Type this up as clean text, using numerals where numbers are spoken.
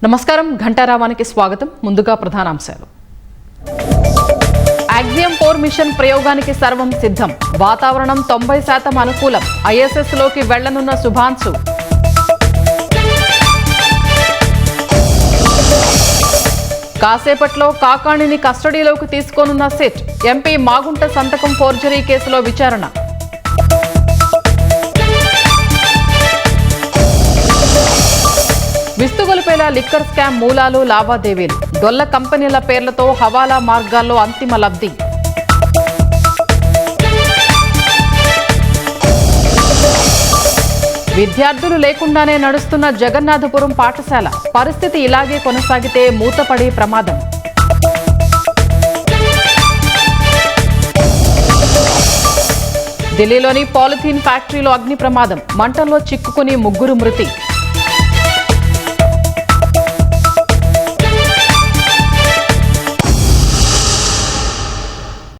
నమస్కారం ఘంటారావానికి స్వాగతం. ముందుగా ప్రధానాంశాలు. యాక్సియం 4 మిషన్ ప్రయోగానికి సర్వం సిద్ధం. వాతావరణం 90% అనుకూలం. ఐఎస్ఎస్ లోకి వెళ్లనున్న శుభాంశు. కాసేపట్లో కాకాణిని కస్టడీలోకి తీసుకోనున్న సిట్. ఎంపీ మాగుంట సంతకం ఫోర్జరీ కేసులో విచారణ. విస్తుగొలిపేలా లిక్కర్ స్కామ్ మూలాలు, లావాదేవీలు. డొల్ల కంపెనీల పేర్లతో హవాలా మార్గాల్లో అంతిమ లబ్ధి. విద్యార్థులు లేకుండానే నడుస్తున్న జగన్నాథపురం పాఠశాల. పరిస్థితి ఇలాగే కొనసాగితే మూతపడే ప్రమాదం. ఢిల్లీలోని పాలిథీన్ ఫ్యాక్టరీలో అగ్ని ప్రమాదం. మంటల్లో చిక్కుకుని 3 మృతి.